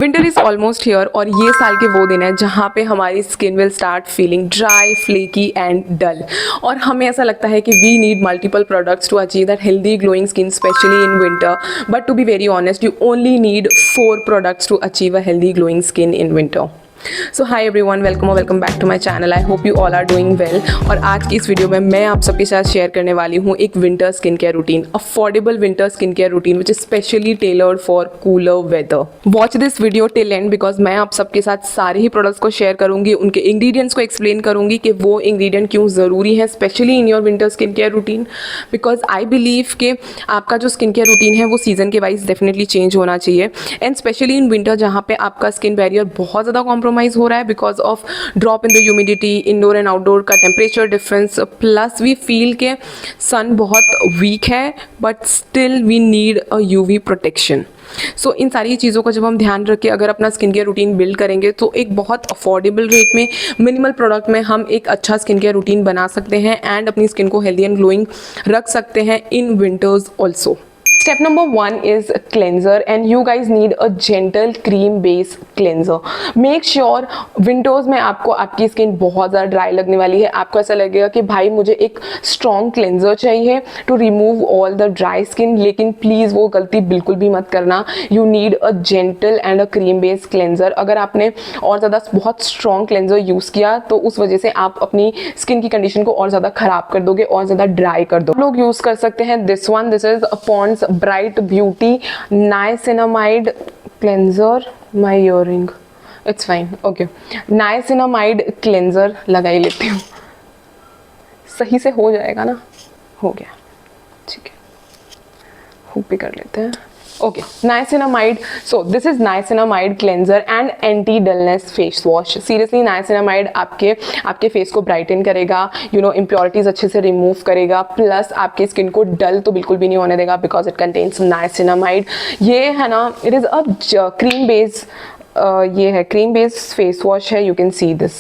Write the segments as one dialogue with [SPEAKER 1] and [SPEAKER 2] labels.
[SPEAKER 1] Winter is almost here और ये साल के वो दिन है जहाँ पे हमारी skin will start feeling dry, flaky and dull. और हमें ऐसा लगता है कि we need multiple products to achieve that healthy glowing skin specially in winter. But to be very honest, you only need 4 products to achieve a healthy glowing skin in winter. So hi everyone, welcome back to my channel. I hope you all are doing well. और आज की इस video में मैं आप सबके साथ share करने वाली हूँ एक winter skin care routine, affordable winter skin care routine which is specially tailored for cooler weather. Watch this video till end because मैं आप सबके साथ सारे ही प्रोडक्ट्स को शेयर करूंगी, उनके इंग्रेडिएंट्स को एक्सप्लेन करूंगी कि वो इंग्रेडिएंट क्यों ज़रूरी है specially in your winter skin care routine. Because I believe कि आपका जो स्किन केयर रूटीन है वो सीजन के वाइज डेफिनेटली चेंज होना चाहिए, एंड स्पेशली इन विंटर जहाँ पे आपका स्किन बैरियर बहुत ज़्यादा कॉम्प्रोमाइज़ हो रहा है because of drop in the humidity, indoor and outdoor का temperature difference, plus we feel के सन बहुत वीक है but still we need a UV protection. So इन सारी चीज़ों का जब हम ध्यान रख के अगर अपना स्किन केयर रूटीन बिल्ड करेंगे तो एक बहुत अफोर्डेबल रेट में मिनिमल प्रोडक्ट में हम एक अच्छा स्किन केयर रूटीन बना सकते हैं एंड अपनी स्किन को हेल्दी एंड ग्लोइंग रख सकते हैं in winters also. Step number 1 is cleanser, and you guys need a gentle cream based cleanser. Make sure winters में आपको आपकी स्किन बहुत ज़्यादा ड्राई लगने वाली है, आपको ऐसा लगेगा कि भाई मुझे एक स्ट्रॉन्ग क्लेंजर चाहिए to remove all the dry skin, लेकिन प्लीज़ वो गलती बिल्कुल भी मत करना। You need a gentle and a cream based cleanser. अगर आपने और ज़्यादा बहुत स्ट्रॉन्ग क्लेंजर यूज़ किया तो उस वजह से आप अपनी स्किन की कंडीशन को और ज़्यादा ख़राब कर दोगे और ज़्यादा ड्राई कर दो। लोग यूज़ कर सकते हैं this one, this is Pond's bright beauty niacinamide cleanser. My earring, it's fine, okay. Niacinamide cleanser लगा ही लेती हूँ, सही से हो जाएगा ना? हो गया, ठीक है, हुक भी कर लेते हैं। Okay, niacinamide. So this is niacinamide cleanser and anti dullness face wash. Seriously niacinamide आपके फेस को ब्राइटन करेगा, इम्प्योरिटीज अच्छे से रिमूव करेगा, प्लस आपकी स्किन को डल तो बिल्कुल भी नहीं होने देगा बिकॉज इट कंटेन्स नाइसिनामाइड। ये है ना, it is a cream based, ये है क्रीम बेस्ड फेस वॉश है। You can see this,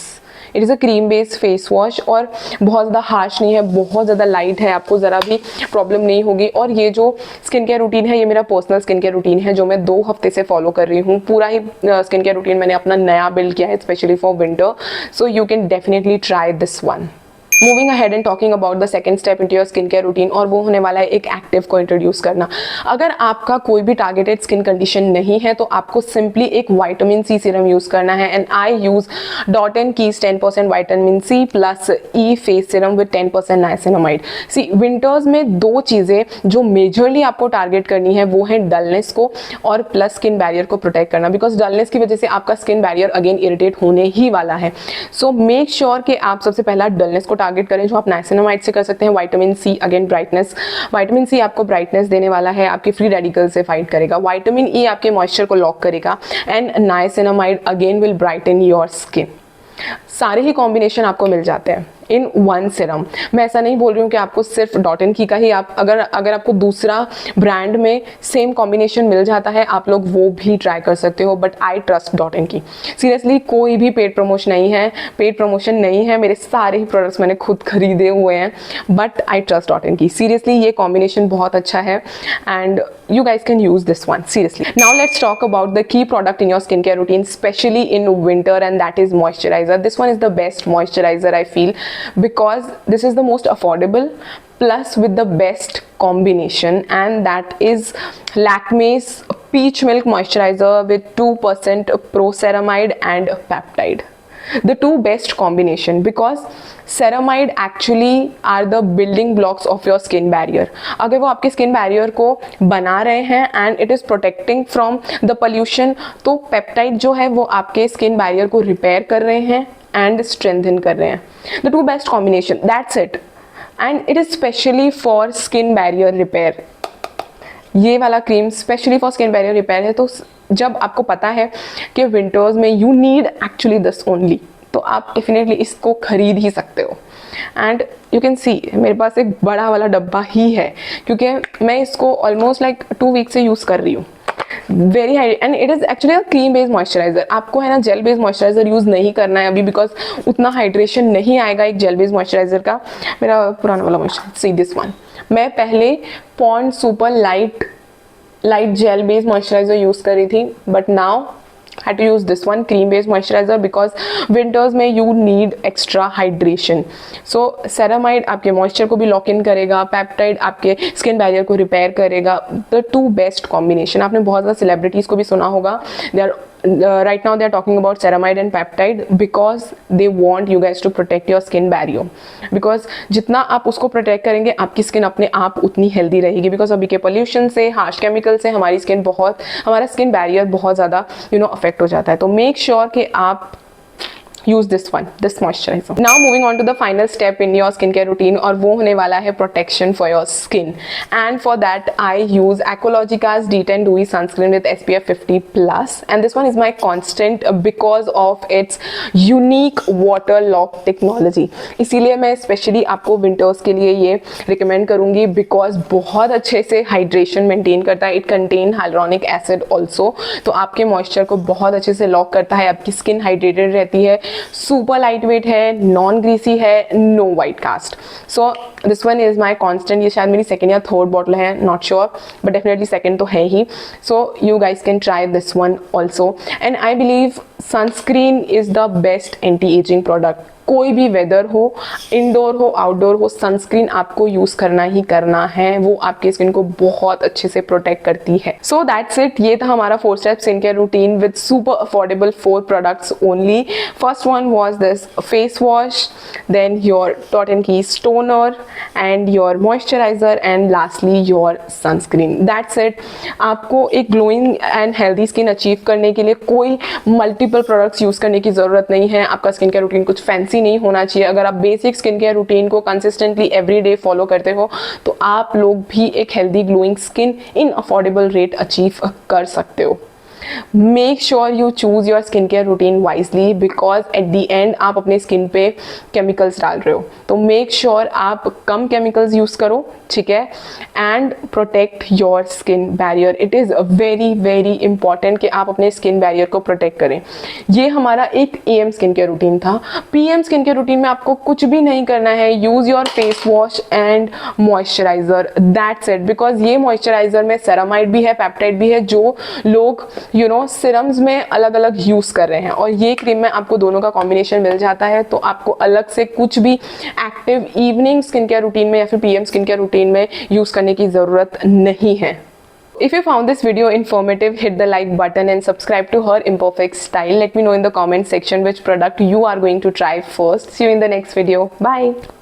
[SPEAKER 1] it is a cream based face wash और बहुत ज़्यादा हार्श नहीं है, बहुत ज़्यादा लाइट है, आपको ज़रा भी प्रॉब्लम नहीं होगी। और ये जो स्किन केयर रूटीन है ये मेरा पर्सनल स्किन केयर रूटीन है जो मैं 2 हफ्ते से फॉलो कर रही हूँ। पूरा ही स्किन केयर रूटीन मैंने अपना नया बिल्ड किया है specially for winter. So you can definitely try this one. Moving ahead and talking about the second step into your skin care routine, और वो होने वाला है एक एक्टिव को इंट्रोड्यूस करना। अगर आपका कोई भी टारगेटेड स्किन कंडीशन नहीं है तो आपको सिंपली एक विटामिन सी सीरम यूज करना है, and I use Dot and Key's 10% vitamin C plus E face serum with 10% niacinamide. सी विंटर्स में 2 चीज़ें जो मेजरली आपको टारगेट करनी है वो है डलनेस को और प्लस स्किन बैरियर को प्रोटेक्ट करना, बिकॉज डलनेस की वजह से आपका स्किन बैरियर अगेन इरिटेट होने ही वाला है। सो मेक श्योर कि आप सबसे पहला डलनेस को टारगेट करें, जो आप नाइसिनामाइड से कर सकते हैं। Vitamin C again brightness, vitamin C आपको ब्राइटनेस देने वाला है, आपके फ्री रेडिकल से फाइट करेगा। विटामिन ई आपके मॉइस्चर को लॉक करेगा, and niacinamide again will brighten your skin. सारे ही कॉम्बिनेशन आपको मिल जाते हैं इन वन सीरम। मैं ऐसा नहीं बोल रही हूँ कि आपको सिर्फ डॉट एंड की का ही, आप अगर आपको दूसरा ब्रांड में सेम कॉम्बिनेशन मिल जाता है आप लोग वो भी ट्राई कर सकते हो, but I trust dot and की। सीरियसली कोई भी पेड प्रमोशन नहीं है, मेरे सारे ही प्रोडक्ट्स मैंने खुद खरीदे हुए हैं, but I trust dot and की। सीरियसली ये कॉम्बिनेशन बहुत अच्छा है and you guys can use this one seriously. Now let's talk about the key product in your skincare routine, especially in winter, and that is moisturizer. This one is the best moisturizer I feel, because this is the most affordable plus with the best combination, and that is Lakme's Peach Milk Moisturizer with 2% Pro-Ceramide and Peptide. The two best combination, because ceramide actually are the building blocks of your skin barrier. अगर वो आपके skin barrier को बना रहे हैं and it is protecting from the pollution, तो peptide जो है वो आपके स्किन बैरियर को रिपेयर कर रहे हैं and strengthen कर रहे हैं। The two best combination, that's it, and it is specially for skin barrier repair. ये वाला cream specially for skin barrier repair है। तो जब आपको पता है कि विंटर्स में you need actually this only, तो आप डेफिनेटली इसको खरीद ही सकते हो। एंड यू कैन सी मेरे पास एक बड़ा वाला डब्बा ही है, क्योंकि मैं इसको ऑलमोस्ट लाइक 2 वीक से यूज़ कर रही हूँ। Very high, and it is actually a cream based moisturiser. आपको है ना जेल बेस्ड मॉइस्चराइजर यूज़ नहीं करना है अभी, बिकॉज उतना हाइड्रेशन नहीं आएगा एक जेल बेस्ड मॉइस्चराइजर का। मेरा पुराना वाला मॉइस्चराइजर, सी दिस वन, मैं पहले pond super light gel based moisturiser use कर रही थी, but now had to use this one, cream based moisturizer, because winters में you need extra hydration. So ceramide आपके moisture को भी lock in करेगा, peptide आपके skin barrier को repair करेगा. The two best combination. आपने बहुत ज़्यादा celebrities को भी सुना होगा, they are right now they are talking about ceramide and peptide because they want you guys to protect your skin barrier, because जितना आप उसको protect करेंगे आपकी skin अपने आप उतनी healthy रहेगी, because अभी के pollution से, harsh chemical से हमारी skin हमारा skin barrier बहुत ज़्यादा affect हो जाता है. तो make sure कि आप use this one, this moisturizer. Now moving on to the final step in your skincare routine, और वो होने वाला है protection for your skin. And for that I use Aqualogica's D10 Dewy sunscreen with SPF 50+, and this one is my constant because of its unique water lock technology. इसीलिए मैं specially आपको winters के लिए ये recommend करूँगी, because बहुत अच्छे से hydration maintain करता है. It contain hyaluronic acid also, तो आपके moisture को बहुत अच्छे से lock करता है, आपकी skin hydrated रहती है, सुपर लाइट वेट है, नॉन ग्रीसी है, no white cast. So this one is my constant. ये शायद मेरी सेकेंड या थर्ड बॉटल है, not sure, but definitely second तो है ही. So you guys can try this one also. And I believe sunscreen is the best anti ageing product. कोई भी वेदर हो, इंडोर हो, आउटडोर हो, सनस्क्रीन आपको यूज़ करना ही करना है. वो आपकी स्किन को बहुत अच्छे से प्रोटेक्ट करती है. So that's it. ये था हमारा 4 step skin care routine with super affordable 4 products only. First one was this face wash, then your Dot and Key toner and your moisturiser, and lastly your sunscreen. That's it. आपको एक glowing and healthy skin achieve करने के लिए कोई multiple products use करने की ज़रूरत नहीं है. आपका स्किन केयर रूटीन कुछ फैंसी नहीं होना चाहिए. अगर आप बेसिक स्किन केयर रूटीन को कंसिस्टेंटली एवरी डे फॉलो करते हो तो आप लोग भी एक हेल्दी ग्लोइंग स्किन इन अफोर्डेबल रेट अचीव कर सकते हो. Make sure you choose your skin care routine wisely, because at the and आप अपने स्किन पे केमिकल्स डाल रहे हो. तो मेक श्योर आप कम केमिकल्स यूज करो, ठीक है, and protect your skin barrier. It is very very important कि आप अपने स्किन बैरियर को प्रोटेक्ट करें. ये हमारा एक AM स्किन केयर रूटीन था. PM स्किन केयर रूटीन में आपको कुछ भी नहीं करना है. Use your face wash and moisturiser, that's it. Because ये मॉइस्चराइजर में सेरामाइड भी है, पेप्टाइड भी है, जो लोग सिरम्स में अलग अलग यूज कर रहे हैं, और ये क्रीम में आपको दोनों का कॉम्बिनेशन मिल जाता है. तो आपको अलग से कुछ भी active evening skin care routine में या फिर PM स्किन केयर रूटीन में यूज करने की जरूरत नहीं है. If you found this video informative, hit the like button and subscribe to Her Imperfect Style. Let me know in the comment section which product you are going to try first. See you in the next video. Bye.